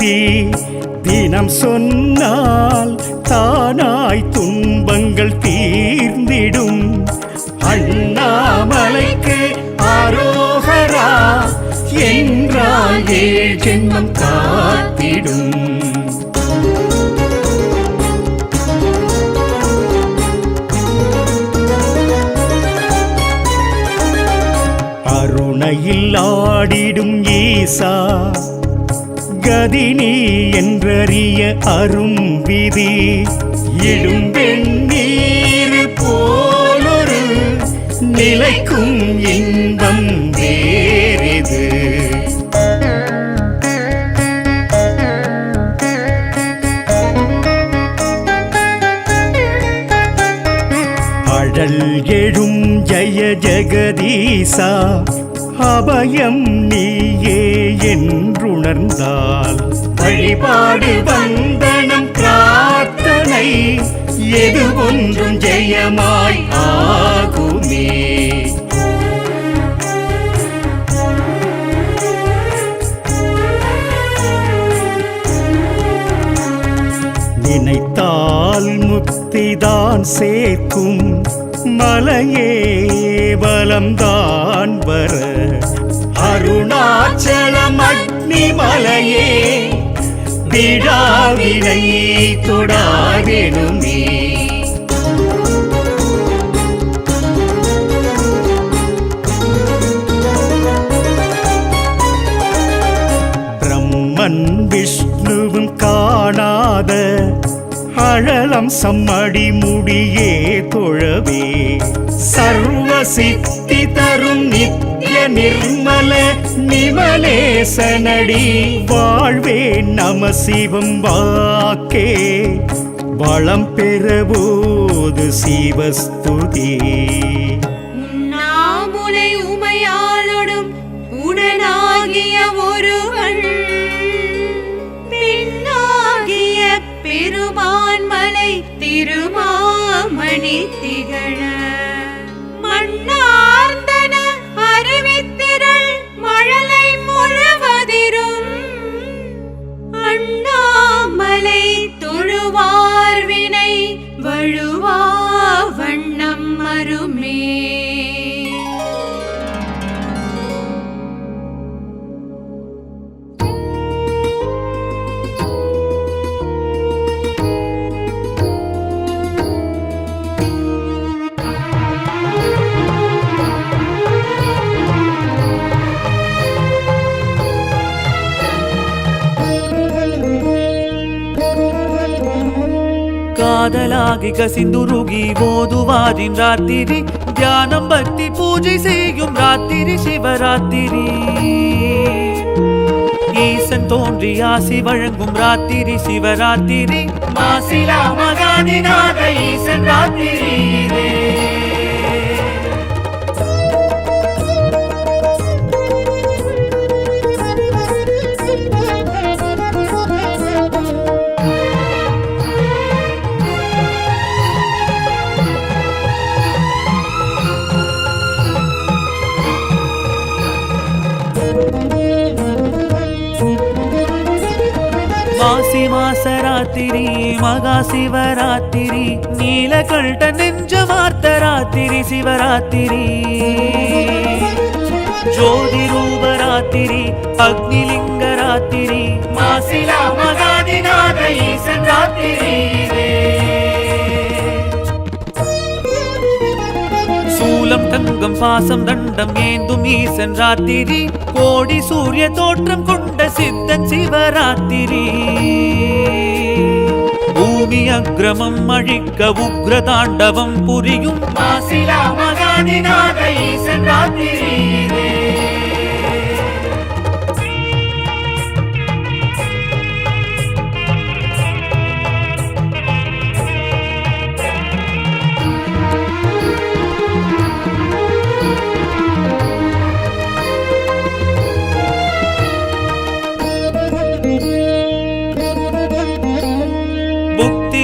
விதி தினம் சொன்னால் தானாய் துன்பங்கள் தீர்ந்திடும். அண்ணாமலைக்கு ஆரோகரா என்றால் ஏழ் ஜென்மம் காத்திடும். அருணையில் ஆடிடும் ஈசா கதினி என்றறிய அரும் விதி இடும் வெண்ணீர் போலொரு நிலைக்கும் இன்பம் வேறிது. அழல் எழும் ஜய ஜெகதீசா அபயம் நீயே என்றுணர்ந்தால் வழிபாடு வந்தனம் பிரார்த்தனை எது ஒன்றும் ஜெயமாய் ஆகுமே. நினைத்தால் முக்திதான் சேர்க்கும் மலையே பலம்தான் வர அருணாச்சலம் அக்னி மலையே விழாவினை தொடாதெனுமே. பிரம்மன் விஷ்ணுவும் காணாத அழலம் சம்மடி முடியே தொழவே சர்வ சித்தி தரும் நித்ய நிர்மல நிமலேசனடி வாழ்வே நம சிவம் வாக்கே வளம் பெறபோது சிவஸ்துதி. உண்ணாமுலை உமையாளொடும் உடனாகிய ஒருவன் பெண்ணாகிய பெருமான்மலை திருமாமணி திகழ மண்ணார்ந்தன அறிவித்திரள் மழலை முழுவதிரும் அண்ணாமலை தொழுவார்வினை வழுவா வண்ணம் மருமே. காதலாகி கசிந்துருகி ஓதுவாரின் ராத்திரி தியானம் பக்தி பூஜை செய்யும் ராத்திரி சிவராத்திரி. ஈசன் தோன்றி ஆசி வழங்கும் ராத்திரி சிவராத்திரி. மாசிலா மகாதிநாத ஈசன் ராத்திரி. மாசி மாசராத்திரி மகா சிவராத்திரி நீலகண்ட நெஞ்ச வார்த்த ராத்திரி சிவராத்திரி. ஜோதி ரூபராத்திரி அக்னிலிங்க ராத்திரி மாசிலா மகாதிநாத ஈசன் ராத்திரி. சூலம் தங்கம் பாசம் தண்டம் ஏந்தும் ஈசன் ராத்திரி. கோடி சூரிய தோற்றம் கொண்ட சித்தன் சிவராத்திரி. பூமி அக்ரமம் அழிக்க உக்ர தாண்டவம் புரியும் மாசிலா மகாதிநாத ஈசன் ராத்திரி.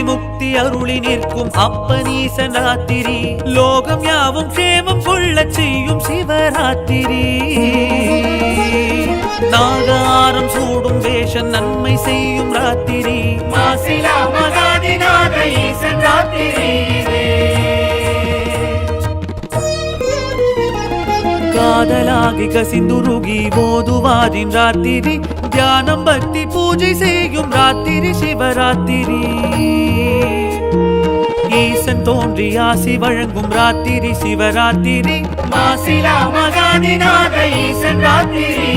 முக்தி அருளி நிற்கும் அப்பனீசன் ராத்திரி. லோகம் யாவும் க்ஷேமம் கொள்ள செய்யும் சிவராத்திரி. நாகாரம் சூடும் வேஷம் நன்மை செய்யும் ராத்திரி மாசிலா மகாதிநாத ஈசன் ராத்திரி காதலாகி கசிந்துருகி ஓதுவாரின் ராத்திரி தியானம் பக்தி பூஜை செய்யும் ராத்திரி சிவராத்திரி ஈசன் தோன்றி ஆசி வழங்கும் ராத்திரி சிவராத்திரி மாசிலா மகாதிநாத ஈசன் ராத்திரி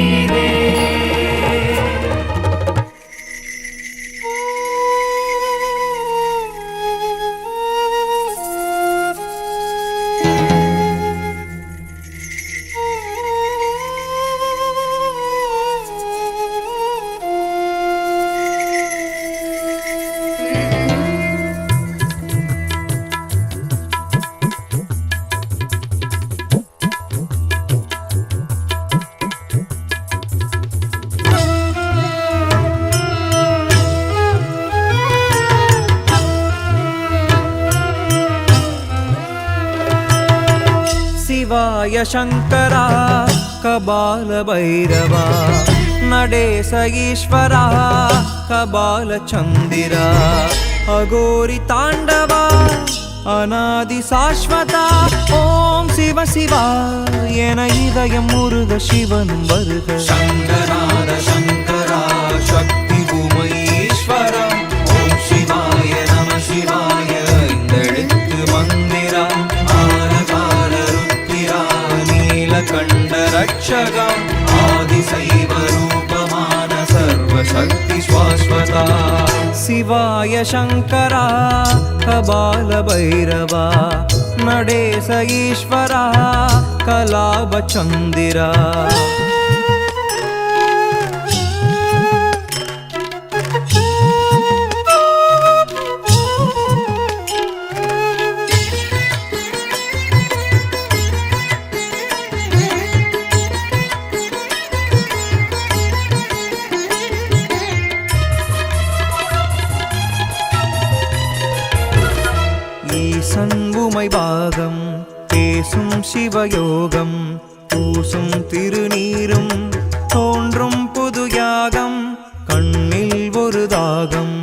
शिवाय शङ्करा कबालभैरवा नडेश ईश्वरा कबालचन्दिरा अघोरि ताण्डवा अनादि शाश्वता ओम शिव शिवा एन இதயம் முருக சிவனும் வருக शङ्कराद शङ्करा शक्ति भूमईश्वरा ओम शिवाय नमः शिवाय इंदெழுத்து मन्दिरा आरकाल रुद्रा नीलकण्ठ रक्षका आदिशैव रूपमान सर्वशक्ति शाश्वता शिवाय शङ्करा कबालभैरवा नडेश ईश्वरा कलाभचन्दिरा ஈசன் உமை பாகம் பேசும் சிவயோகம் பூசும் திருநீரும் தோன்றும் புது யாகம் கண்ணில் ஒரு தாகம்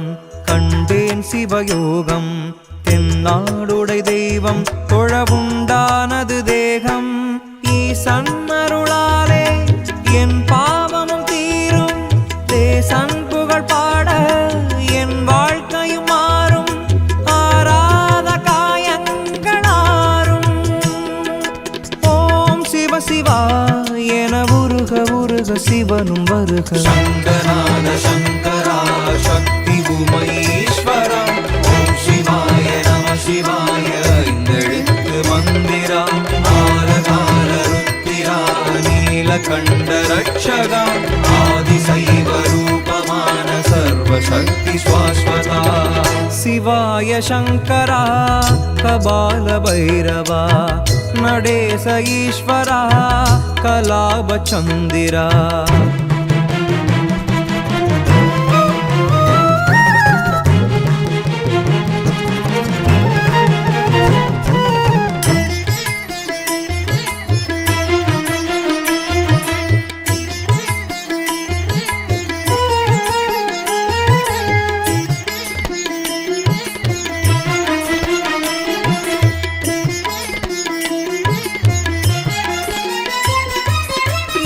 கண்டேன் சிவயோகம் தென்னாடுடை தெய்வம் தொழவுண்டானது தேகம் ஈசன் அருளாலே என் பாவமும் தீரும் தேசன் புகழ் பாட என் வாழ்க்கையும் மாறும் ஆராத காயங்களாரும் ஓம் சிவ சிவா என உருக உருக சிவனும் வருக शङ्कराद शङ्करा शक्ति भूमईश्वरा ओम शिवाय नमः शिवाय इंदெழுத்து मन्दिरा आरकाल रुद्रा नीलकण्ठ रक्षका आदिशैव रूपमान सर्वशक्ति शाश्वता शिवाय शङ्करा कबालभैरवा नडेश ईश्वरा कलाभचन्दिरा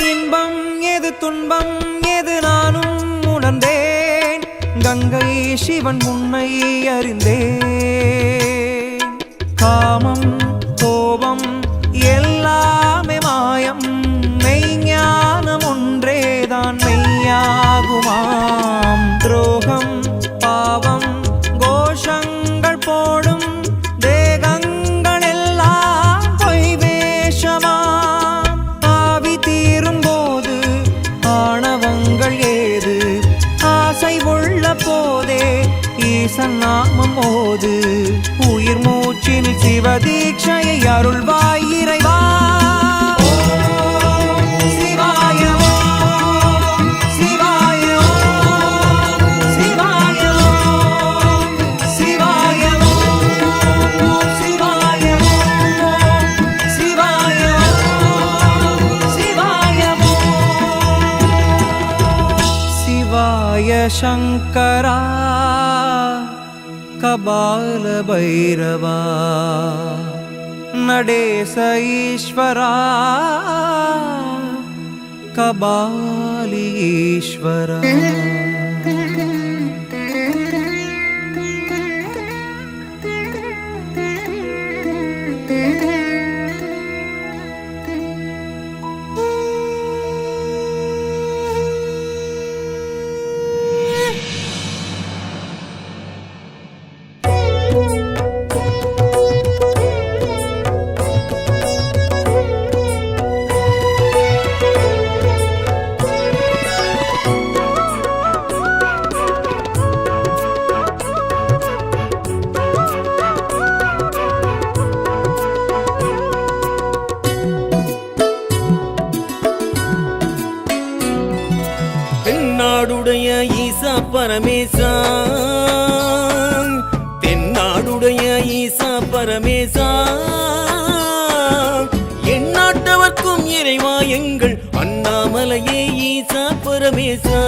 இன்பம் எது துன்பம் எது நானும் உணர்ந்தேன் கங்கை சிவன் உன்னை அறிந்தேன் காமம் கோபம் எல்லாமே மாயம் மெய்ஞானம் ஒன்றேதான் மெய்யாகுமாம் துரோகம் பாவம் கோஷங்கள் போடும் தேகங்கள் எல்லாம் பொய் வேஷமாம் ஆவி தீரும் போது ஆணவங்கள் ஏது ஆசை உள்ள போதே ஈசன் நாமம் ஓது உயிர் மூச்சில் சிவதீட்சையை அருள்வாய் இறைவா சிவாய ஓம் சிவாய ஓம் சிவாய ஓம் சிவாய ஓம் சிவாய ஓம் சிவாய ஓம் சிவாய ஓம் शङ्करा कबाल भैरवा नडेश ईश्वरा कबालीश्वरा தென்னாடுடைய ஈசா பரமேசா தென்னாடுடைய ஈசா பரமேசா எந்நாட்டவர்க்கும் இறைவா எங்கள் அண்ணாமலையே ஈசா பரமேசா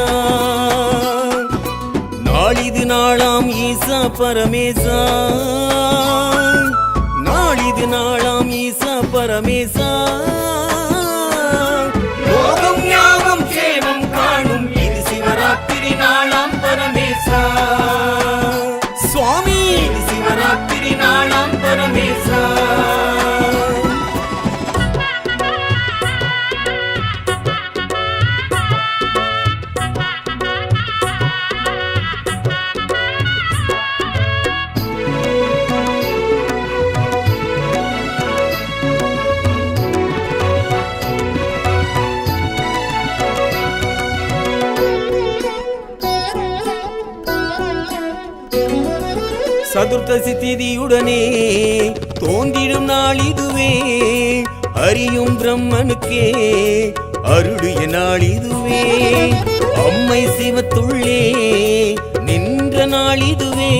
நாளிது நாளாம் ஈசா பரமேசா நாளிது நாளாம் ஈசா பரமேசா லோகம் யாவும் சேவம் காணும் இது சிவராத்திரி நாளாம் பரமேசா சுவாமி இது சிவராத்திரி நாளாம் பரமேசா சதுர்த்தசி திதியுடனே தோன்றிடும் நாள் இதுவே அறியும் பிரம்மனுக்கே அருளிய நாள் இதுவே அம்மை சிவத்துள்ளே நின்ற நாள் இதுவே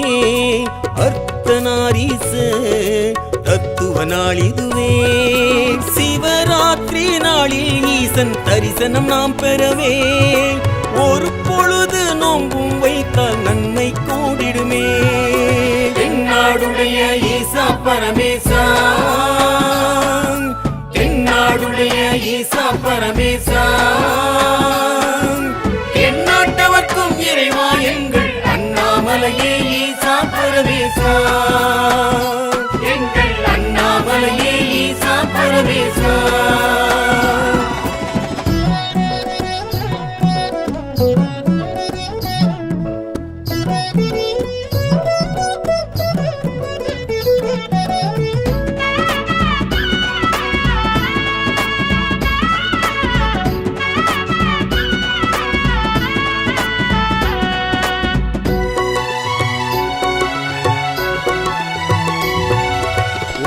அர்த்தநாரீச தத்துவ நாள் இதுவே சிவராத்திரி நாளில் ஈசன் தரிசனம் நாம் பெறவே ஒரு பொழுது நோம்பும் வைத்தால் நன்மை கூடிடுமே தென்னாடுடைய ஈசா பரமேசா தென்னாடுடைய ஈசா பரமேசா எந்நாட்டவர்க்கும் இறைவா எங்கள் அண்ணாமலையே ஈசா பரமேசா எங்கள் அண்ணாமலையே ஈசா பரமேசா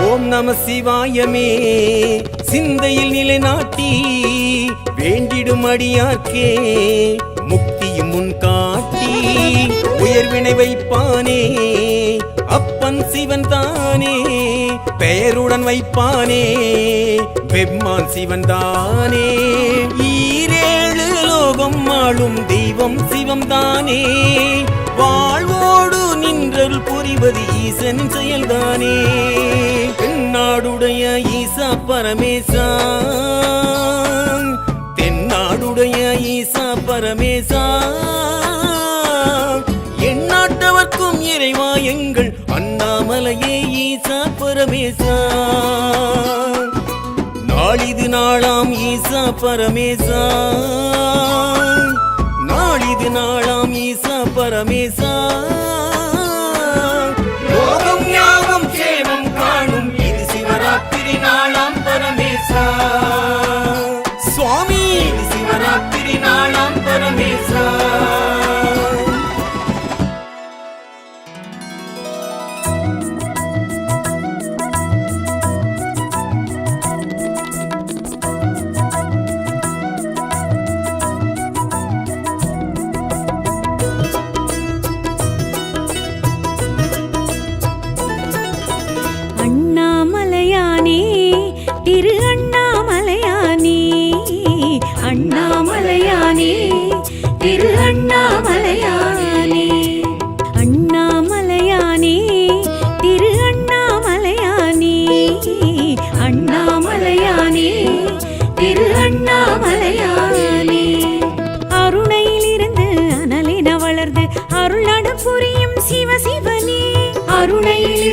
ஓம் நம சிவாயமே சிந்தையில் நிலைநாட்டி வேண்டிடும் அடியார்க்கே முக்தியும் முன் காட்டி உயர்வினை வைப்பானே அப்பன் சிவன் தானே பெயருடன் வைப்பானே பெம்மான் சிவன் தானே ஈரேழு லோகம் ஆளும் தெய்வம் சிவம் தானே வாழ்வோடு நின்றல் புரிவது ஈசன் செயல்தானே தென்னாடுடைய ஈசா பரமேசா தென்னாடுடைய ஈசா பரமேசா எந்நாட்டவர்க்கும் இறைவா எங்கள் அண்ணாமலையே ஈசா பரமேசா நாளிது நாளாம் ஈசா பரமேசா நாளிது நாளாம் ஈசா பரமேசா லோகம் யாவும் சேவம் காணும் இது சிவராத்திரி நாளாம் பரமேசா சுவாமி இது சிவராத்திரி நாளாம் பரமேசா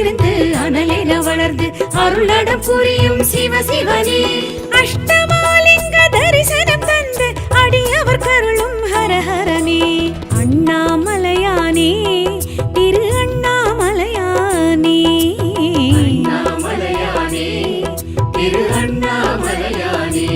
எழுந்து அனலென வளர்ந்து அருளடம் புரியும் சிவ சிவனே. அஷ்டமாலிங்க தரிசனம் தந்து அடியவர் கருளும் ஹரஹரனே. அண்ணாமலையானே திரு அண்ணாமலையானே. அண்ணாமலையானே திரு அண்ணாமலையானே.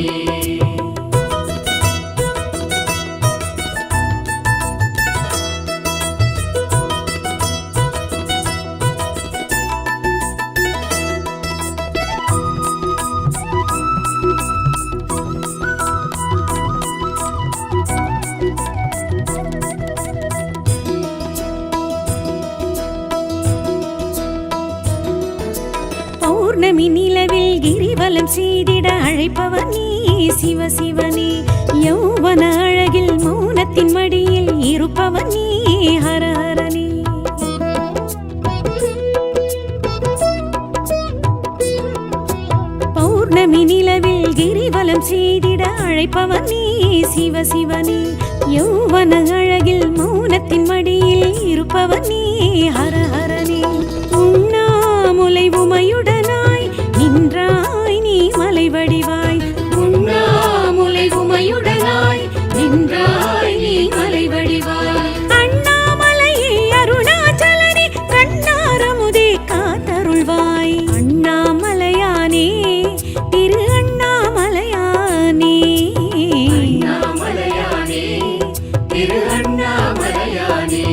பௌர்ணமி நிலவில் கிரிவலம் செய்திட அழைப்பவர் நீ சிவ சிவனே. யௌவன அழகில் மௌனத்தின் மடியில் இருப்பவர் நீ ஹரஹரனே. பௌர்ணமி நிலவில் கிரிவலம் செய்திட அழைப்பவர் நீ சிவ சிவனே. யௌவன அழகில் மௌனத்தின் மடியில் இருப்பவர் நீ ஹரஹரனே. உண்ணாமுலை உமையுடனாய் நின்றாய் நீ மலை வடிவாய். உண்ணாமுலை உமையுடனாய் நின்றாய் நீ மலை வடிவாய். அண்ணாமலையே அருணாச்சலனே கண்ணாரமுதே காத்தருள்வாய். அண்ணாமலையானே திரு அண்ணாமலையானே. அண்ணாமலையானே திரு அண்ணாமலையானே.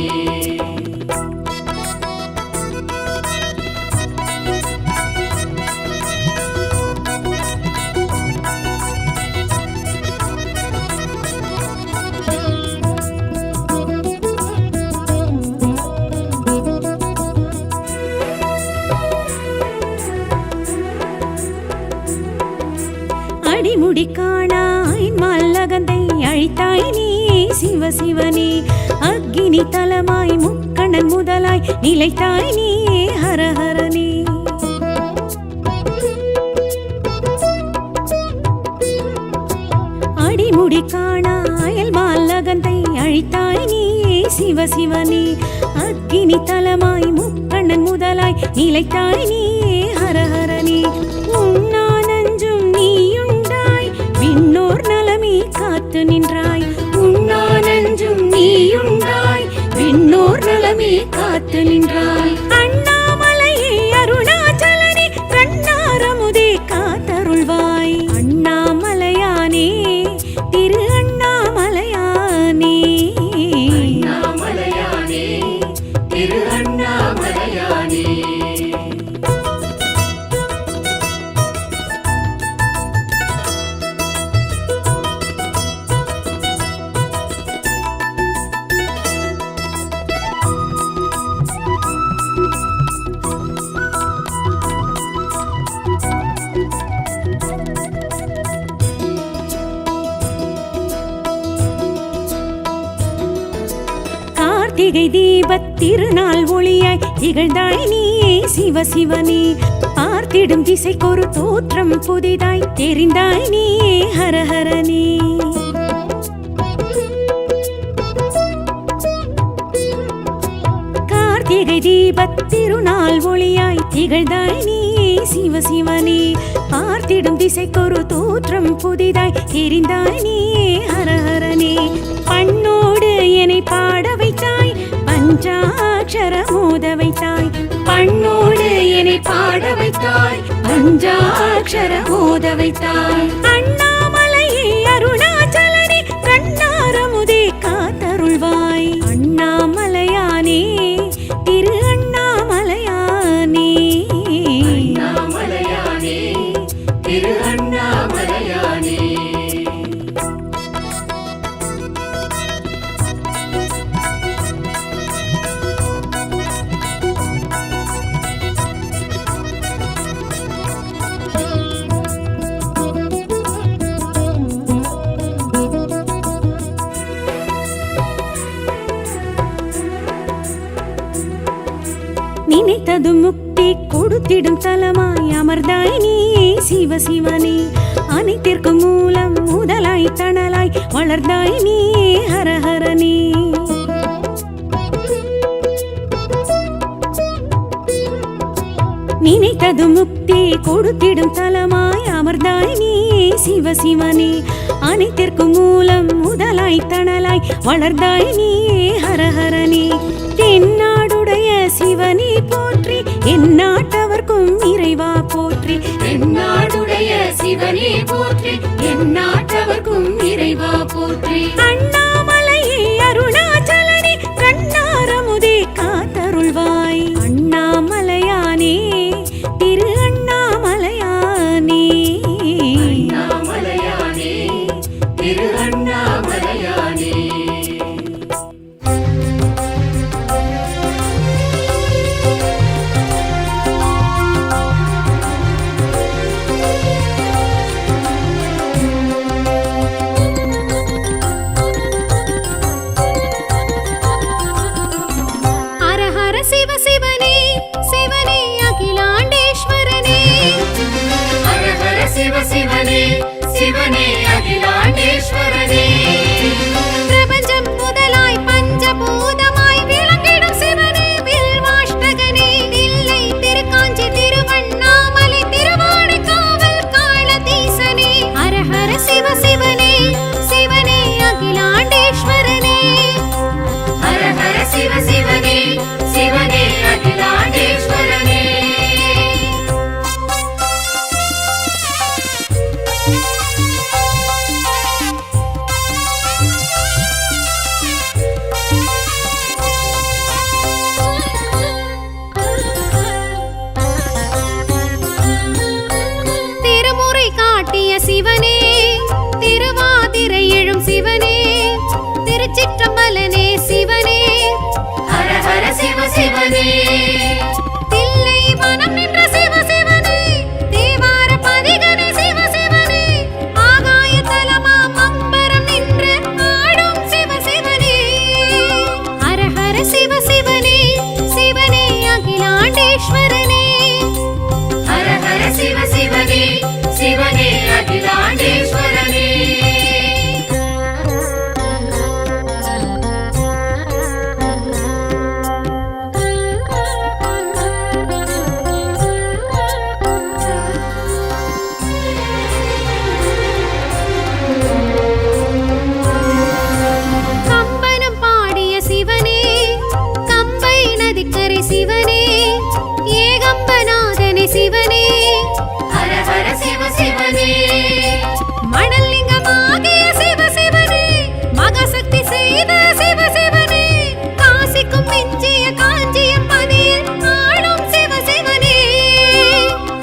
அடிமுடி காணாய் மல்லகந்தை அழித்தாய் நீ சிவ சிவனே. அக்கினி தலமாய் முக்கண்ணன் முதலாய் நிலைத்தாய் நீ ஹரஹரனே. அடிமுடி காணாயல் மல்லகந்தை அழித்தாய் நீ சிவ சிவனே. அக்கினி தலமாய் முக்கண்ணன் முதலாய் நிலைத்தாய் நீ ஹரஹரனே. உண்ணா நஞ்சும் நீயுண்டாய் விண்ணோர் நலமே காத்து நின்றாய். உண்ணா நஞ்சும் நீயுண்டாய் விண்ணோர் நலமே காத்து நின்றாய். அண்ணாமலையே அருணாச்சலனே கண்ணாரமுதே காத்தருள்வாய். அண்ணாமலையானே திரு அண்ணாமலையானே. அண்ணாமலையானே திரு அண்ணாமலையானே. கார்த்திகை தீபத் திருநாள் ஒளியாய் திகழ்ந்தாய் நீ சிவ சிவனே. பார்த்திடும் திசைக்கொரு தோற்றம் புதிதாய் தெரிந்தாய் நீ ஹரஹரனே. கார்த்திகை தீபத் திருநாள் ஒளியாய் திகழ்ந்தாய் நீ சிவ சிவனே. பார்த்திடும் திசைக்கொரு தோற்றம் புதிதாய் தெரிந்தாய் நீ ஹரஹரனே. பண்ணோடு என்னை பாட வைத்தாய் பஞ்சாட்சர மோத வைத்தாய். பண்ணோடு என்னை பாட வைத்தாய் பஞ்சாட்சர மோத வைத்தாய். அண்ணாமலையே அருணாச்சலனே கண்ணாரமுதே காத்தருள்வாய். அண்ணாமலையானே திரு அண்ணாமலையானே. அண்ணாமலையானே திரு அண்ணாமலையானே. நினைத்தது முக்தி கொடுத்திடும் தலமாய் அமர்ந்தாய் நீ சிவ சிவனே. அனைத்திற்கும் மூலம் முதலாய் தணலாய் வளர்ந்தாய் நீ ஹரஹரனே. நினைத்தது முக்தி கொடுத்திடும் தலமாய் அமர்ந்தாய் நீ சிவசிவனே அனைத்திற்கும் மூலம் முதலாய் தணலாய் வளர்ந்தாய் நீ ஹரஹரனே தென்னாடுடைய சிவனே போற்றி எந்நாட்டவர்க்கும் இறைவா போற்றி தென்னாடுடைய சிவனே போற்றி எந்நாட்டவர்க்கும் இறைவா போற்றி அண்ணாமலையே அருணாச்சலனே கண்ணாரமுதே காத்தருள்வாய் அண்ணாமலையானே திரு அண்ணாமலையானே அண்ணாமலையானே திரு அண்ணாமலையானே ஹர ஹர சிவ சிவனே சிவனே அகிலாண்டேஸ்வரனே ஹர ஹர சிவ சிவனே சிவனே அகிலாண்டேஸ்வரனே பிரபஞ்சம் முதலாய் பஞ்சபூதமாய் விளங்கிடும் சிவனே வில்வாஷ்டகனே தில்லை திருக்காஞ்சி திருவண்ணாமலை திருவானைக்காவல் காளதீசனே ஹர ஹர சிவ சிவனே சிவனே அகிலாண்டேஸ்வரனே ஹர ஹர சிவ சிவனே சிவனே அகிலாண்டேஸ்வரனே திருமுறை காட்டிய சிவனே திருவாதிரை எழும் சிவனே திருச்சிற்றம்பலனே சிவனே ஹர ஹர சிவ சிவனே தில்லை மனம் நின்ற சிவ சிவனே தேவார பதிகனே சிவ சிவனே ஆகாய தலமாம் அம்பரம் நின்று ஆடும் சிவ சிவனே ஹர ஹர சிவ சிவனே சிவனே அகிலாண்டேஸ்வரனே ஹர ஹர சிவ சிவனே சிவனே அகிலாண்டேஸ்வரனே கம்பனம் பாடிய சிவனே கம்பை நதிக்கரை சிவனே ஏகம்பநாதனே சிவனே ஹர ஹர சிவ சிவனே மணல் லிங்கமாகிய சிவ சிவனே மகாசக்தி செய்த சிவ சிவனே காசிக்கும் மிஞ்சிய காஞ்சியம் பதியில் ஆடும் சிவ சிவனே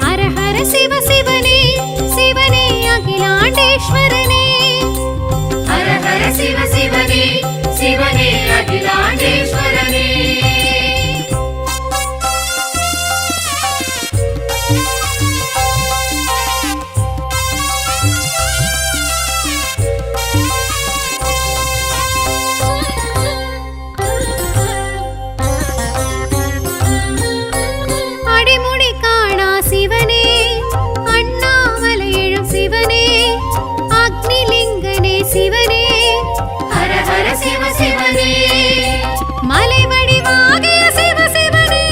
ஹர ஹர சிவ சிவனே சிவனே அகிலாண்டேஸ்வரனே ஹர ஹர சிவ சிவனே சிவனே அகிலாண்டேஸ்வரனே அடிமுடி காணா சிவனே அண்ணாமலை எழும் சிவனே அக்னிலிங்கனே சிவனே ஹர ஹர சிவ சிவனே மலை வடிவாகிய சிவ சிவனே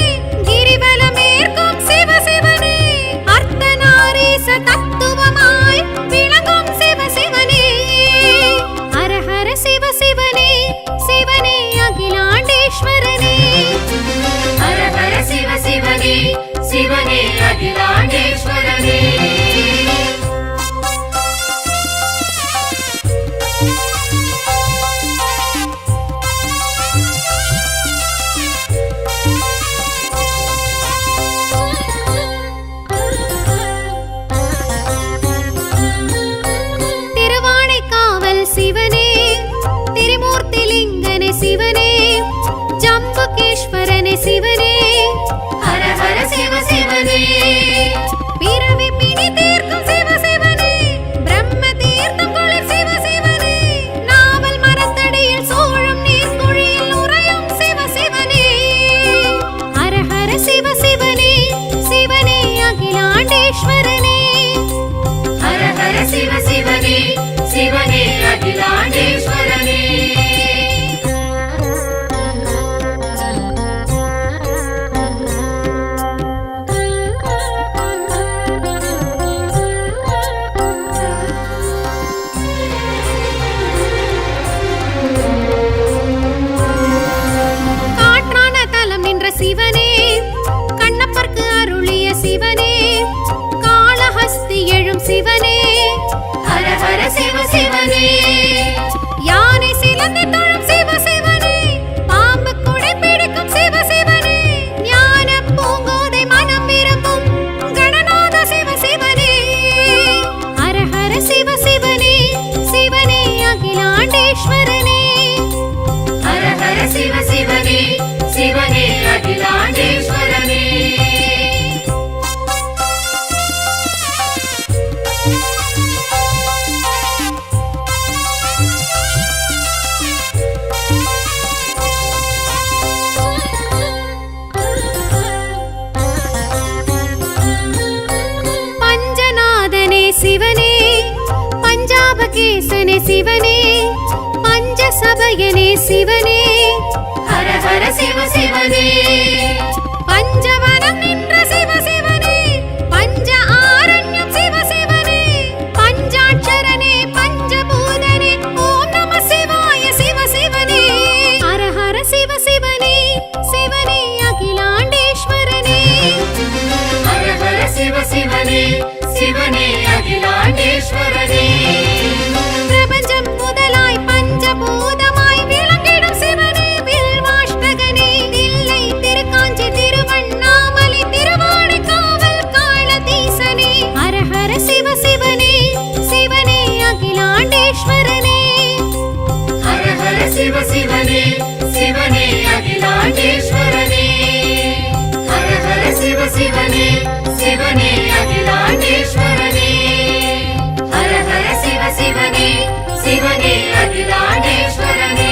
கிரிவலமேற்கும் சிவ சிவனே அர்த்தநாரீச தத்துவமாய் விளங்கும் சிவ சிவனே ஹர ஹர சிவ சிவனே சிவனே அகிலாண்டேஸ்வரனே ஹர ஹர சிவ சிவனே சிவனே அகிலாண்டேஸ்வரனே திருவானைக்காவல் சிவனே திரிமூர்த்திலிங்கனே சிவனே ஜம்புகேஸ்வரனே சிவனே ஹர ஹர சிவ சிவனே பிறவி பிணி தீர்க்கும் சிவ சிவனே பிரம்ம தீர்த்தம் குளிர் சிவ சிவனே நாவல் மரத்தடியில் சூழும் நீர்க்குழியில் உறையும் சிவ சிவனே ஹர ஹர சிவ சிவனே சிவனே அகிலாண்டேஸ்வரனே ஹர ஹர சிவ சிவனே சிவனே அகிலாண்டேஸ்வரனே சிவனே ஹர ஹர சிவ சிவனே யானை சிலந்தி தொழும் சிவ சிவனே பாம்பு குடை பிடிக்கும் சிவ சிவனே ஞான பூங்கோதை மனம் விரும்பும் கணநாத சிவ சிவனே ஹர ஹர சிவ சிவனே சிவனே அகிலாண்டேஸ்வரனே ஹர ஹர சிவ சிவனே சிவனே அகிலாண்டேஸ்வரனே பஞ்சநாதனே சிவனே பஞ்சாபகேசனே சிவனே பஞ்சசபயனே சிவனே ஹர ஹர சிவ சிவனே பஞ்சவனம் நின்ற சிவ சிவனே பஞ்ச ஆரண்யம் சிவ சிவனே பஞ்சாட்சரனே பஞ்சபூதனே ஓம் நம சிவாய சிவ சிவனே ஹர ஹர சிவ சிவனே சிவனே அகிலாண்டேஸ்வரனே ஹர ஹர சிவ சிவனே சிவனே அகிலாண்டேஸ்வரனே பிரபஞ்சம் முதலாய் பஞ்சபூதமாய் விளங்கிடும் சிவனே வில்வாஷ்டகனே தில்லை திருக்காஞ்சி திருவண்ணாமலை திருவானைக்காவல் காளதீசனே ஹர ஹர சிவ சிவனே சிவனே அகிலாண்டேஸ்வரனே ஹர ஹர சிவ சிவனே சிவனே அகிலாண்டேஸ்வரனே ஹர ஹர சிவ சிவனே சிவனே அகிலாண்டேஸ்வரனே ஹர ஹர சிவ சிவனே சிவனே அகிலாண்டேஸ்வரனே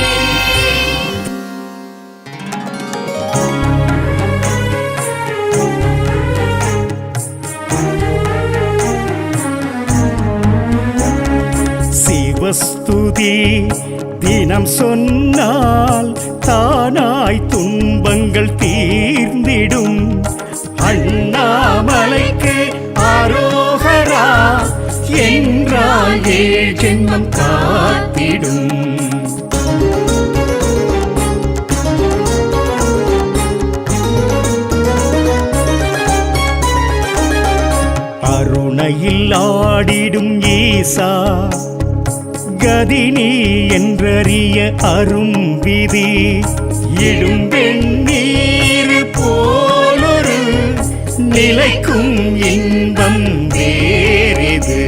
சிவஸ்துதி தினம் சொன்னால் தானாய் துன்பங்கள் தீர்ந்திடும் அண்ணாமலைக்கு ஆரோகரா என்றால் ஏழ் ஜென்மம் காத்திடும் அருணையில் ஆடிடும் ஈசா கதினி என்றறிய அரும் விதி இடும் வெண்ணீர் போலொரு நிலைக்கும் இன்பம் வேறிது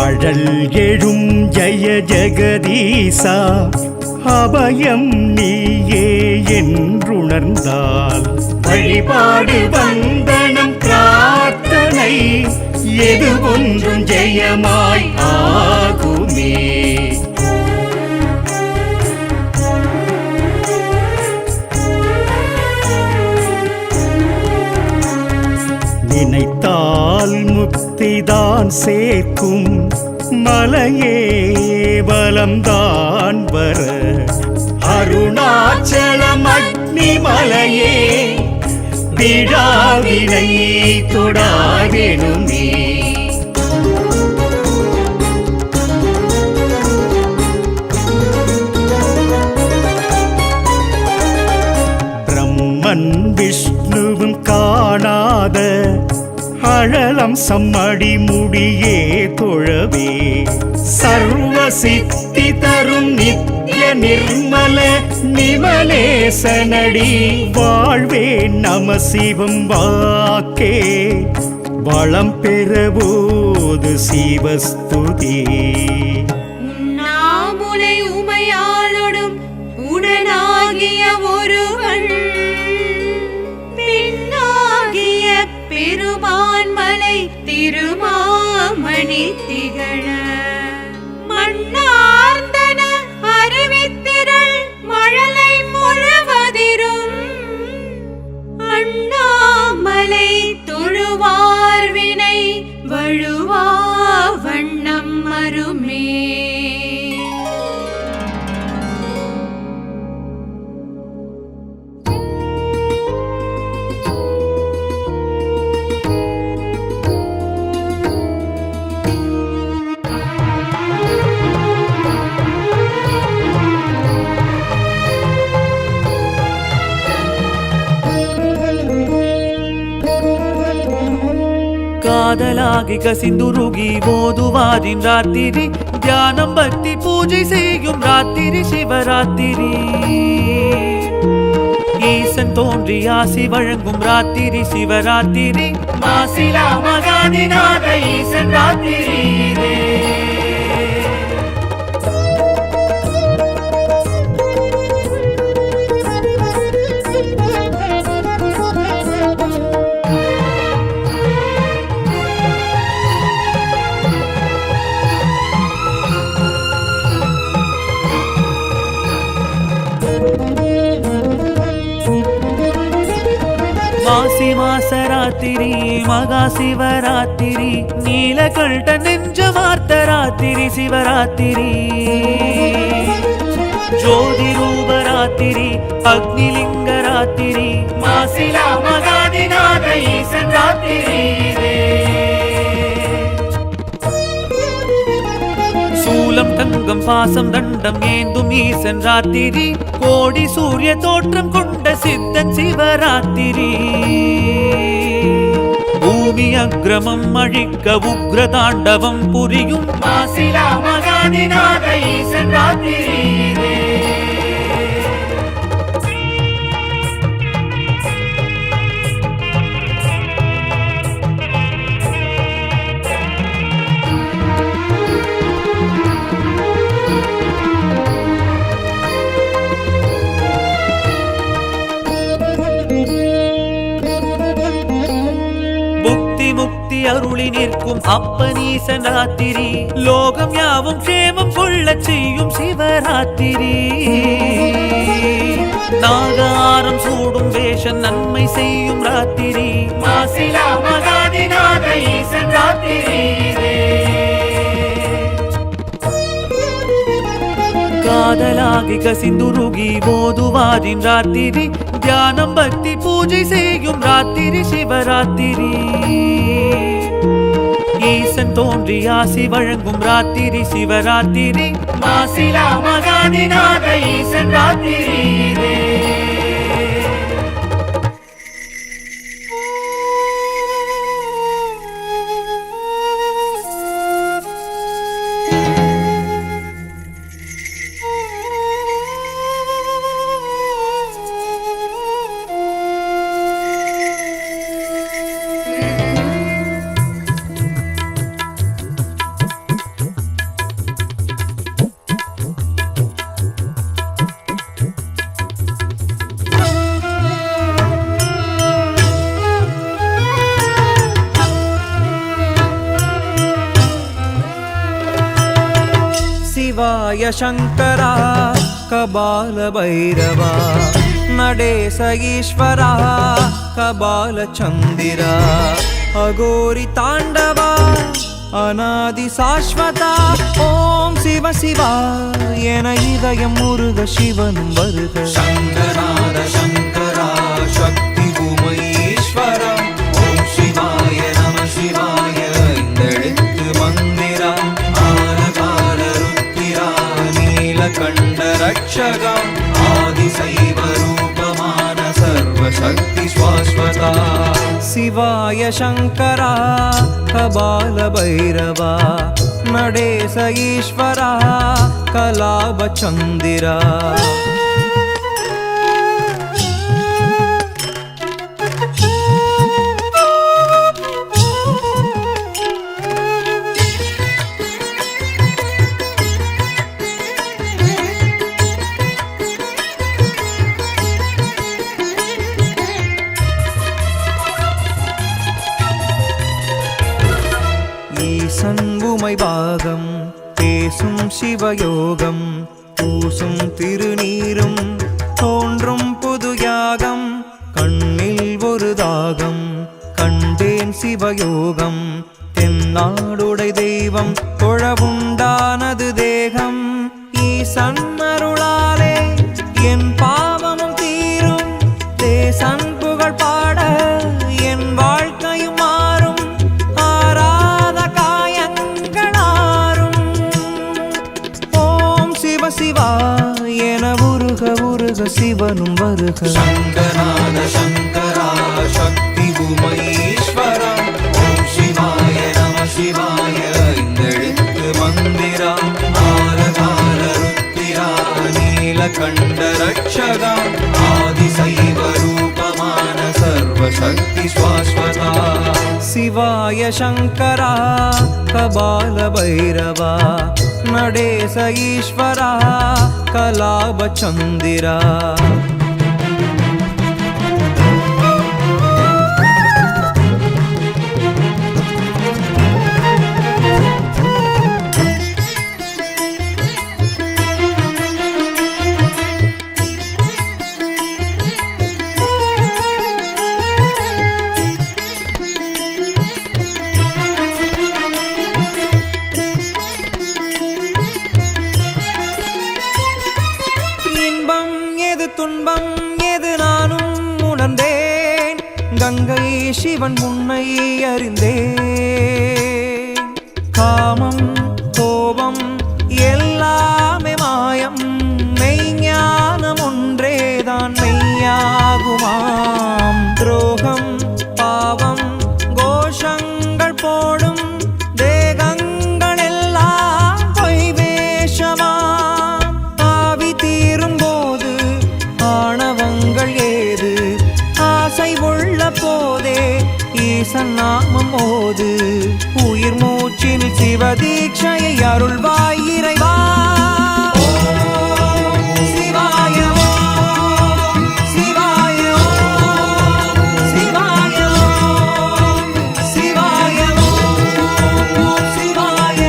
அழல் எழும் ஜய ஜெகதீசா அபயம் நீயே என்றுணர்ந்தால் வழிபாடு வந்தனம் பிரார்த்தனை எது ஒன்றும் ஜெயமாய் ஆகுமே நினைத்தால் முக்திதான் சேர்க்கும் மலையே பலம்தான் வர அருணாச்சலம் அக்னி மலையே விழாவினை தொடாதெனுமே பிரம்மன் விஷ்ணுவும் காணாத அழலம் சம்மடி முடியே தொழவே சர்வ சித்தி தரும் நித்ய நிர்மல நிமலேசனடி வாழ்வே நம சிவம் வாக்கே வளம் பெறபோது சிவஸ்துதி உண்ணாமுலை உமையாளொடும் உடனாகிய ஒருவன் பின்னாகிய பெருமான்மலை திருமாமணி திகழ மண்ணார்ந்தன அறிவித்திரள் மழலை முழுவதிரும் அண்ணாமலை தொழுவார்வினை வழுவா வண்ணம் மருமே காதலாகி கசிந்துருகி போதுவாரின் ராத்திரி தியானம் பக்தி பூஜை செய்யும் ராத்திரி சிவராத்திரி ஈசன் தோன்றி ஆசி வழங்கும் ராத்திரி சிவராத்திரி மாசிலா மகாதிநாத ஈசன் ராத்திரி மாசி மாசராத்திரி மகா சிவராத்திரி நீலகண்ட நெஞ்சமார்த்த ராத்திரி சிவராத்திரி ஜோதி ரூபராத்திரி அக்னிலிங்க ராத்திரி மாசிலா மகாதிநாத ஈசன் ராத்திரி சூலம் தங்கம் பாசம் தண்டம் ஏந்தும் ஈசன் ராத்திரி கோடி சூரிய தோற்றம் கொண்ட சித்தன் சிவராத்திரி பூமி அக்ரமம் அழிக்க உக்ர தாண்டவம் புரியும் மாசிலா மகாதிநாத ஈசன் ராத்திரி முக்தி அருளி நிற்கும் அப்பனீசன் ராத்திரி லோகம் யாவும் க்ஷேமம் கொள்ள செய்யும் சிவராத்திரி நாகாரம் சூடும் வேஷம் நன்மை செய்யும் ராத்திரி மாசிலா மகாதிநாத ஈசன் ராத்திரி காதலாகி கசிந்துருகி போதுவாரின் ராத்திரி தியானம் பக்தி பூஜை செய்யும் ராத்திரி சிவராத்திரி ஈசன் தோன்றி ஆசி வழங்கும் ராத்திரி சிவராத்திரி மாசிலா மகாதிநாத ஈசன் ராத்திரி शिवाय शङ्करा कबालभैरवा नडेश ईश्वरा कबालचन्दिरा अघोरि ताण्डवा अनादि शाश्वता ओम शिव शिवा एन இதயம் முருக சிவனும் வருக शङ्कराद शङ्करा शक्ति उमईश्वरा ओम शिवाय नमः शिवाय इंदெழுத்து मंदिरा आलकाल रुद्रा नीलकण्ठ रक्षका आदिशैव रूपमान सर्वशक्ति शाश्वता शिवाय शङ्करा कबालभैरवा नडेश ईश्वरा कलाभचन्दिरा ஈசன்வுமை பாகம் பேசும் சிவயோகம் பூசும் திருநீரும் தோன்றும் புது யாகம் கண்ணில் ஒரு தாகம் கண்டேன் சிவயோகம் தென்னாடுடை தெய்வம் தொழவுண்டானது தேகம் ஈசன் அருளாலே என் பாவமும் தீரும் தேசன் புகழ் பாட என் வாழ்க்கையும் மாறும் ஆராத காயங்களாரும் ஓம் சிவ சிவா என உருக உருக சிவனும் வருக शङ्कराद शङ्करा शक्ति उमईश्वरा ओम शिवाय நீலகண்ட ரட்சகா ஆதிசைவ ரூபமான சர்வசக்தி ஸ்வாஸ்வதா शिवाय शङ्करा कबाल भैरवा नडेश ईश्वरा कलाबचन्दिरा துன்பம் எது நானும் உணர்ந்தேன் கங்கை சிவன் முன்னை அறிந்தேன் காமம் கோபம் எல்லாமே மாயம் மெய்ஞானம் ஒன்றேதான் மெய்யாகுமாம் துரோகம் பாவம் கோஷங்கள் போடும் தேகங்கள் எல்லாம் பொய் வேஷமாம் ஆவி தீரும் ஆணவங்கள் ஏது ஆசை உள்ள போதே ஈசன் நாமம் ஓது உயிர் மூச்சில் சிவதீட்சையை அருள்வாய் இறைவா சிவாய சிவாய சிவாய சிவாய சிவாய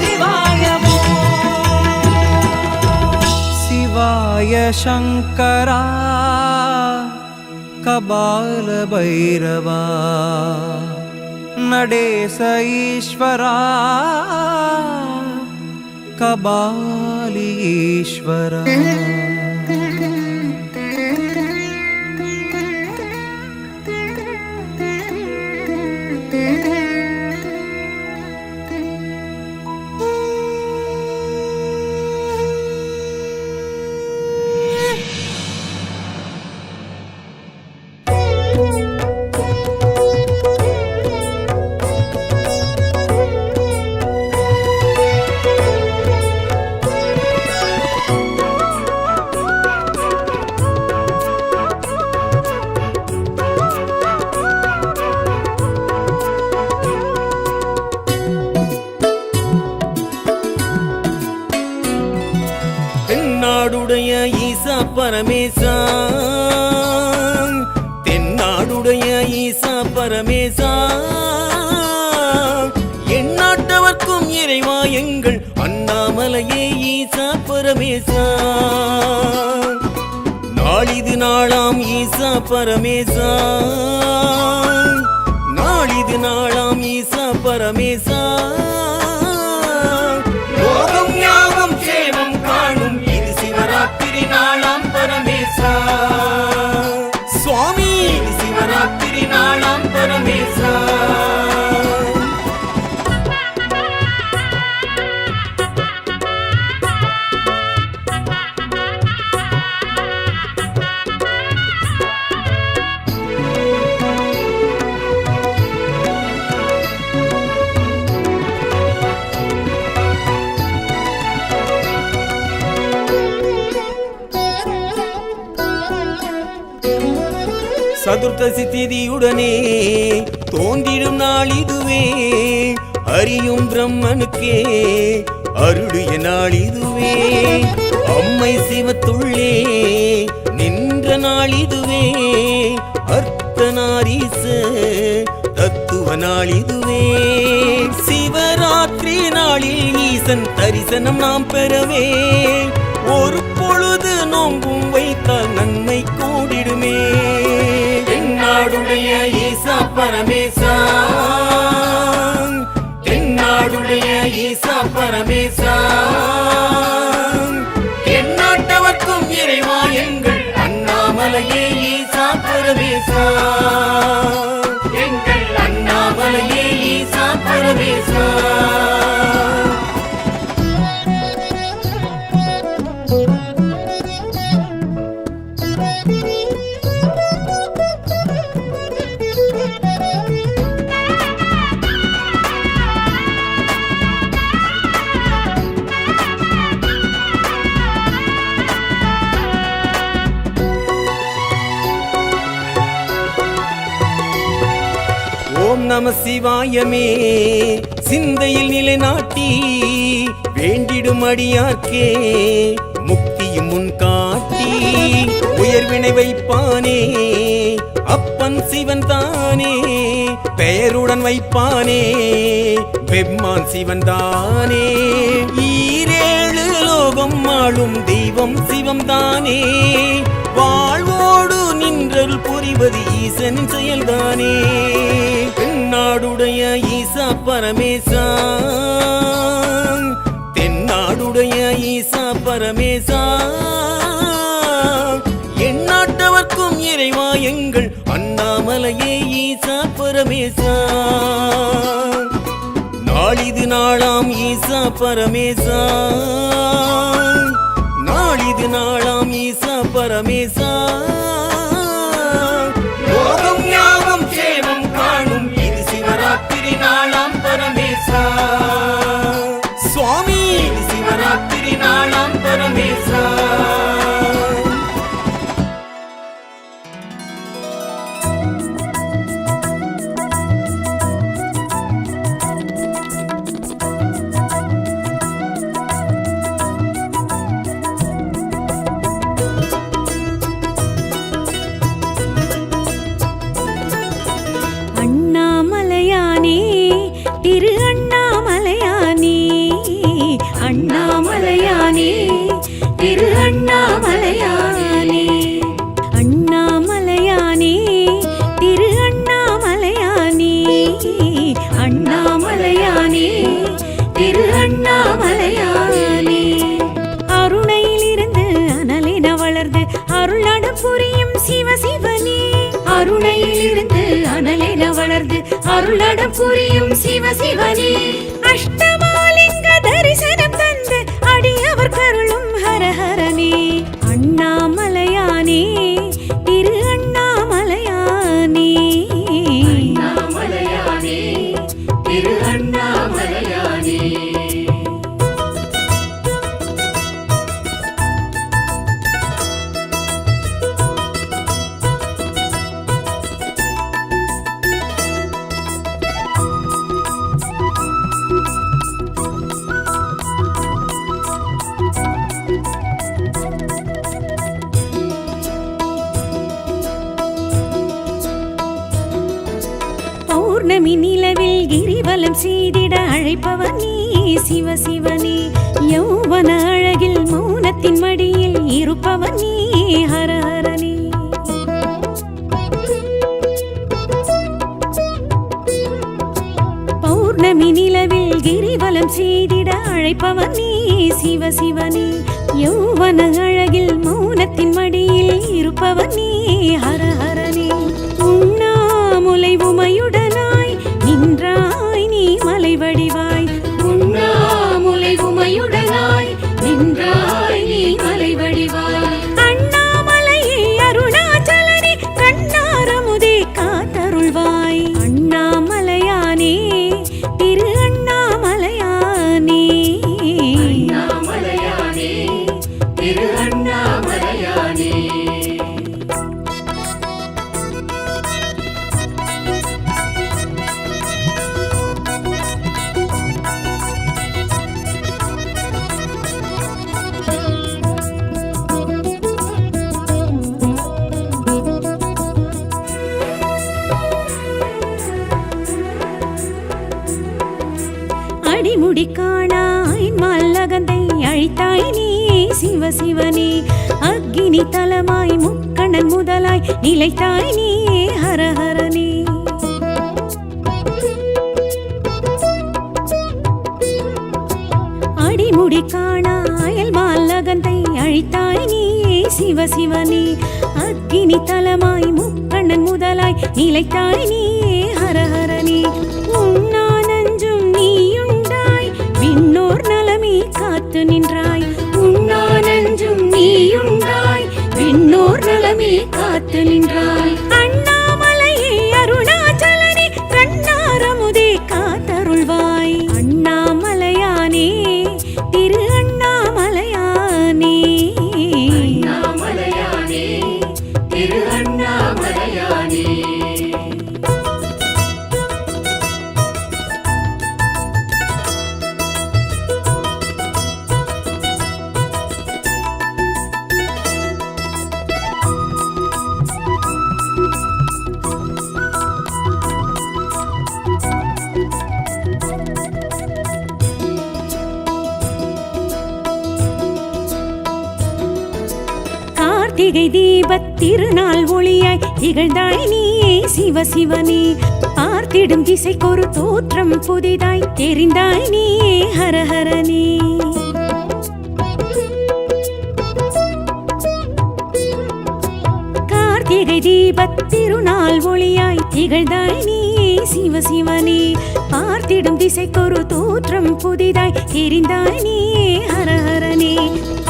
சிவாய शिवाय शङ्करा कबाल भैरवा नडेश ईश्वरा कबालीश्वरा தென்னாடுடைய ஈசா பரமேசா தென்னாடுடைய ஈசா பரமேசா எந்நாட்டவர்க்கும் இறைவா எங்கள் அண்ணாமலையே ஈசா பரமேசா நாளிது நாளாம் ஈசா பரமேசா நாளிது நாளாம் ஈசா பரமேசா லோகம் யாவும் சேவம் காணும் இது சிவராத்திரி நாளாம் பரமேசா சுவாமி இது சிவராத்திரி நாளாம் பரமேசா சதுர்த்தசி திதியுடனே தோன்றிடும் நாள் இதுவே அறியும் பிரம்மனுக்கே அருளிய நாள் இதுவே அம்மை சிவத்துள்ளே நின்ற நாள் இதுவே அர்த்தநாரீச தத்துவ நாள் இதுவே சிவராத்திரி நாளில் ஈசன் தரிசனம் நாம் பெறவே ஒரு பொழுது நோம்பும் வைத்தால் நன்மை கூடிடுமே தென்னாடுடைய ஈசா பரமேசா தென்னாடுடைய ஈசா பரமேசா எந்நாட்டவர்க்கும் இறைவா எங்கள் அண்ணாமலையே ஈசா பரமேசா எங்கள் அண்ணாமலையே ஈசா பரமேசா நம சிவாயமே சிந்தையில் நிலைநாட்டி வேண்டிடும் அடியார்க்கே முக்தியும் முன் காட்டி உயர்வினை வைப்பானே அப்பன் சிவன் தானே பெயருடன் வைப்பானே பெம்மான் சிவன் தானே ஈரேழு லோகம் ஆளும் தெய்வம் சிவம் தானே வாழ்வோடு நின்றருள் புரிவது ஈசன் செயல்தானே தென்னாடுடைய ஈசா பரமேசா தென்னாடுடைய ஈசா பரமேசா எந்நாட்டவர்க்கும் இறைவா எங்கள் அண்ணாமலையே ஈசா பரமேசா நாளிது நாளாம் ஈசா பரமேசா நாளிது நாளாம் ஈசா பரமேசா லோகம் யாவும் சேவம் காணும் இது சிவராத்திரி நாளாம் பரமேசா சுவாமி இது சிவராத்திரி நாளாம் பரமேசா அண்ணாமலையானே திரு அண்ணாமலையானே அண்ணாமலையானே திரு அண்ணாமலையானே அண்ணாமலையானே திரு அண்ணாமலையானே அண்ணாமலையானே திரு அண்ணாமலையானே அருணையிலிருந்து அனலென வளர்ந்து அருளடம் புரியும் சிவசிவனே அருணையிலிருந்து அனலென வளர்ந்து அருளடம் புரியும் சிவசிவனே அஷ்டமாலிங்க தரிசனம் தந்து அடியவர் கருளும் ஹரஹரனே அண்ணாமலையானே திரு அண்ணாமலையானே அண்ணாமலையானே திரு அண்ணாமலையானே பௌர்ணமி நிலவில் கிரிவலம் செய்திட அழைப்பவன் நீ சிவசிவனே யௌவன அழகில் மௌனத்தின் மடியில் இருப்பவன் நீ ஹரஹரனே பௌர்ணமி நிலவில் கிரிவலம் செய்திட அழைப்பவன் நீ சிவசிவனே யௌவன அழகில் மௌனத்தின் மடியில் இருப்பவன் நீ ஹரஹரனே உண்ணாமுலை உமையுடனாய் நின்றாய் நீ மலை வடிவாய் உண்ணாமுலை உமையுடனாய் நின்றாய் நீ மலை வடிவாய் அண்ணாமலையே அருணாச்சலனே கண்ணாரமுதே காத்தருள்வாய் அண்ணாமலையானே திரு அண்ணாமலையானே அண்ணாமலையானே திரு அண்ணாமலையானே அடிமுடி காணாய் மல்லகந்தை அழித்தாய் நீ சிவசிவனே அக்கினி தலமாய் முக்கண்ணன் முதலாய் நிலைத்தாய் நீ ஹரஹரனே அடிமுடி காணாயல் மல்லகந்தை அழித்தாய் நீ சிவசிவனே அக்கினி தலமாய் முக்கண்ணன் முதலாய் நிலைத்தாய் நீ ஹரஹரனே உண்ணானஞ்சும் நீயுண்டாய் விண்ணோர் நலமே காத்து நின்றாய் உண்ணானஞ்சும் நீயுண்டாய் விண்ணோர் நலமே காத்து நின்றாய் அண்ணாமலையே அருணாச்சலனே கண்ணாரமுதே காத்தருள்வாய் அண்ணாமலையானே திரு அண்ணாமலையானே அண்ணாமலையானே திரு அண்ணாமலையானே கார்த்திகை தீபத் திருநாள் ஒளியாய் திகழ்ந்தாய் நீயே சிவசிவனே பார்த்திடும் திசைக்கொரு தோற்றம் புதிதாய் தெரிந்தாய் நீயே ஹரஹரனே கார்த்திகை தீபத் திருநாள் ஒளியாய் திகழ்ந்தாய் நீயே சிவசிவனே பார்த்திடும் திசைக்கொரு தோற்றம் புதிதாய் தெரிந்தாய் நீயே ஹரஹரனே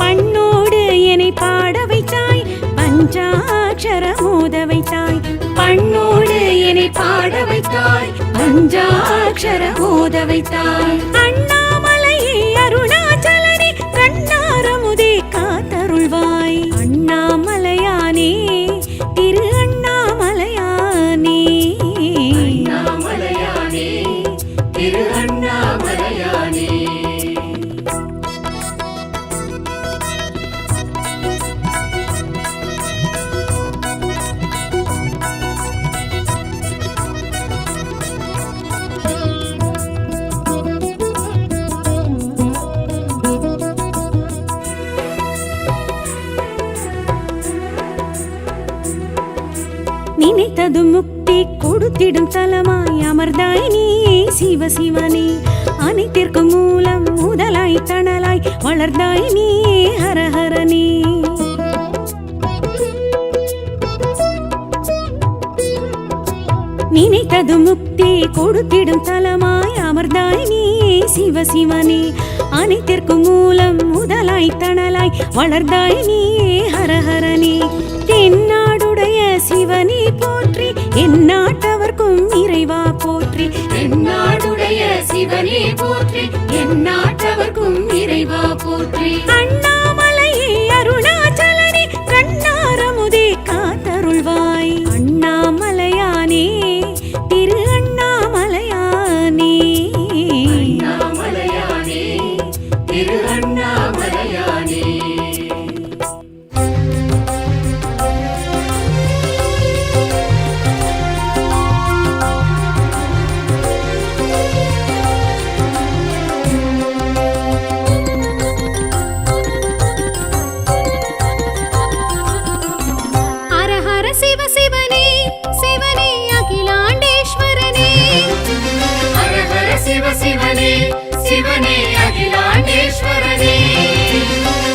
பண்ணோடு என்னை பாட வைத்தாய் பஞ்சாட்சர மோத வைத்தாய் பண்ணோடு என்னை பாட வைத்தாய் பஞ்சாட்சர மோத வைத்தாய் அண்ணாமலையே அருணாச்சலனே கண்ணாரமுதே காத்தருள்வாய் அண்ணாமலையானே திரு அண்ணாமலையானே அண்ணாமலையானே திரு அண்ணாமலையானே நினைத்தது முக்தி கொடுத்திடும் தலமாய் அமர்ந்தாய் நீயே சிவசிவனே அனைத்திற்கும் மூலம் முதலாய் தணலாய் வளர்ந்தாய் நீயே ஹரஹரனே நினைத்தது முக்தி கொடுத்திடும் தலமாய் அமர்ந்தாய் நீயே சிவசிவனே அனைத்திற்கும் மூலம் முதலாய் தணலாய் வளர்ந்தாய் நீயே ஹரஹரனே தென்னாடுடைய சிவனே போற்றி எந்நாட்டவர்க்கும் இறைவா போற்றி தென்னாடுடைய சிவனே போற்றி எந்நாட்டவர்க்கும் இறைவா போற்றி அண்ணாமலையே அருணாச்சலனே கண்ணாரமுதே காத்தருள்வாய் அண்ணாமலையானே திரு அண்ணாமலையானே அண்ணாமலையானே திரு அண்ணாமலையானே ஹர ஹர சிவ சிவனே சிவனே அகிலாண்டேஸ்வரனே ஹர ஹர சிவ சிவனே சிவனே அகிலாண்டேஸ்வரனே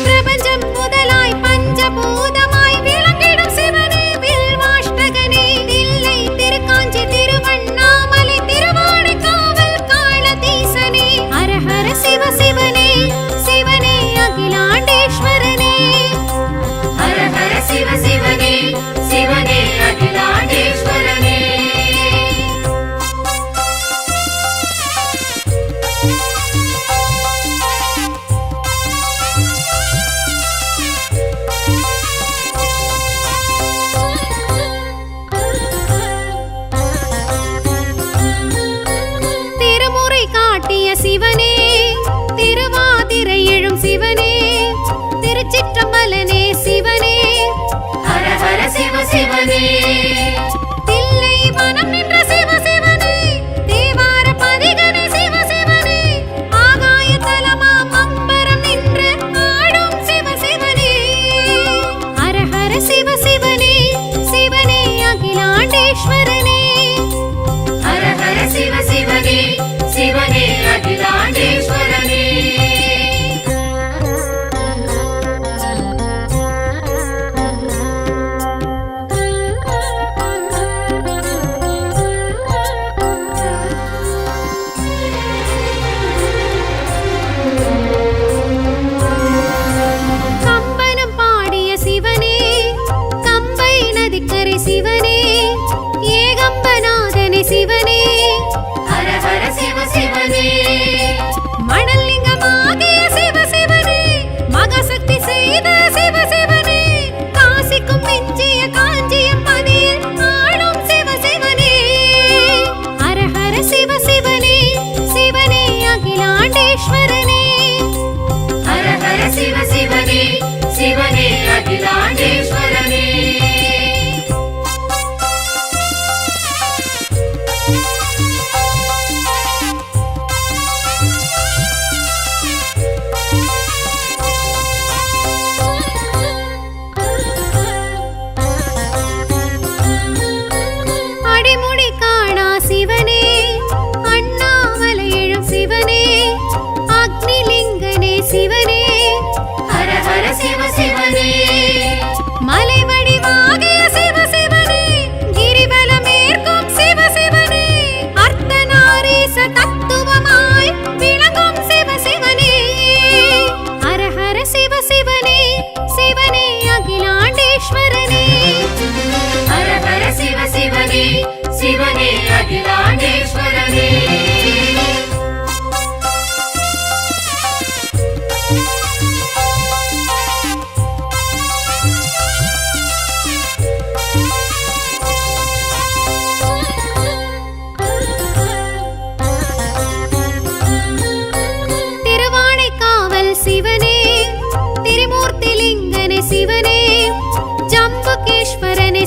பிரபஞ்சம் முதலாய் பஞ்சபூதமாய் விளங்கிடும் சிவனே வில்வாஷ்டகனே தில்லை திருக்காஞ்சி திருவண்ணாமலை திருவானைக்காவல் காளதீசனே ஹர ஹர சிவ சிவனே சிவனே அகிலாண்டேஸ்வரனே ஹர ஹர சிவ சிவனே சிவனே அகிலாண்டேஸ்வரனே திருமுறை காட்டிய சிவனே திருவாதிரை எழும் சிவனே திருச்சிற்றம்பலனே சிவனே ஹர ஹர சிவ சிவனே தில்லை வனம் நின்ற சிவ சிவனே தேவார பதிகனே சிவ சிவனே ஆகாய தலமாம் அம்பரம் நின்று ஆடும் சிவ சிவனே ஹர ஹர சிவ சிவனே சிவனே அகிலாண்டேஸ்வரனே ஹர ஹர சிவ சிவனே சிவனே அகிலாண்டேஸ்வரனே கம்பனம் பாடிய சிவனே கம்பை நதிக்கரை சிவனே ஏகம்பநாதனே சிவனே ஹர ஹர சிவ சிவனே மணல் லிங்கமாகிய சிவ சிவனே மகாசக்தி செய்த சிவ சிவனே காசிக்கும் மிஞ்சிய காஞ்சியம் பதியில் ஆடும் சிவ சிவனே ஹர ஹர சிவ சிவனே சிவனே அகிலாண்டேஸ்வரனே ஹர ஹர சிவ சிவனே சிவனே அகிலாண்டேஸ்வரனே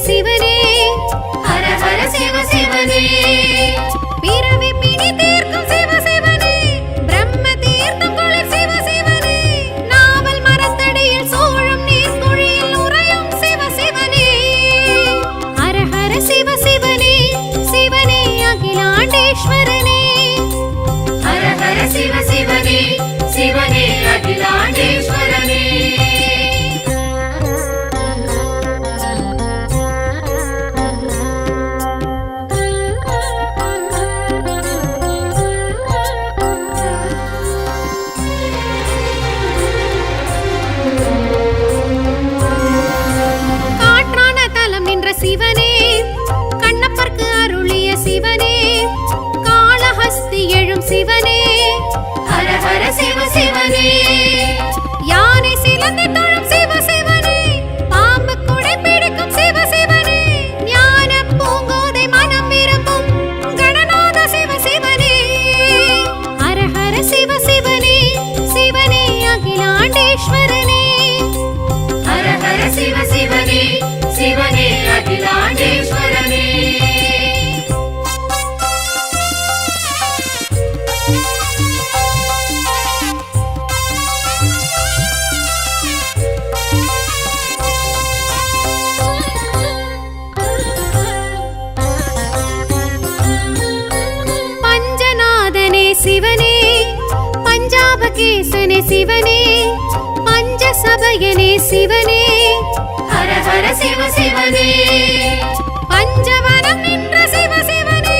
சிவனே ஹர ஹர சிவ சிவனே பிறவி பிணி தீர்க்கும் சிவ சிவனே பிரம்ம தீர்த்தம் குளிர் சிவ சிவனே நாவல் மரத்தடியில் சூழும் நீர்க்குழியில் உறையும் சிவ சிவனே ஹர ஹர சிவ சிவனே சிவனே அகிலாண்டேஸ்வரனே ஹர ஹர சிவ சிவனே சிவனே அகிலாண்டேஸ்வரனே காற்றான தலம் நின்ற சிவனே கண்ணப்பர்க்கு அருளிய சிவனே காளஹஸ்தி எழும் சிவனே ஹர ஹர சிவ சிவனே யானை சிலந்தி தொழும் சிவ சிவனே பாம்பு குடை பிடிக்கும் சிவ சிவனே ஞான பூங்கோதை மனம் விரும்பும் கணநாத சிவ சிவனே ஹர ஹர சிவ சிவனே சிவனே அகிலாண்டேஸ்வரனே ஹர ஹர சிவ சிவனே சிவனே அகிலாண்டேஸ்வரனே பஞ்சநாதனே சிவனே பஞ்சாபகேசனே சிவனே பஞ்சசபயனே சிவனே ஹர ஹர சிவ சிவனே பஞ்சவனம் நின்ற சிவ சிவனே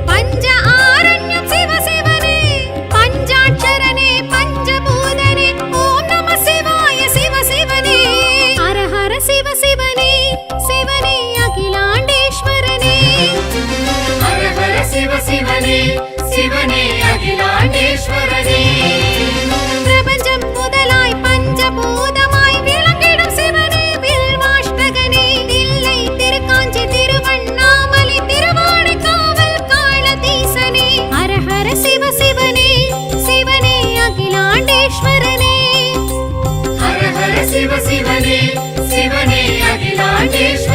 பஞ்ச ஆரண்யம் சிவ சிவனே பஞ்சாட்சரனே பஞ்சபூதனே ஓம் நம சிவாய சிவ சிவனே ஹர ஹர சிவ சிவனே சிவனே அகிலாண்டேஸ்வரனே ஹர ஹர சிவ சிவனே சிவனே அகிலாண்டேஸ்வரனே பிரபஞ்சம் முதலாய் பஞ்சபூதமாய் விளங்கிடும் சிவனே வில்வாஷ்டகனே தில்லை திருக்காஞ்சி திருவண்ணாமலை திருவானைக்காவல் காளதீசனே ஹர ஹர சிவ சிவனே சிவனே அகிலாண்டேஸ்வரனே ஹர ஹர சிவ சிவனே சிவனே அகிலாண்டேஸ்வரனே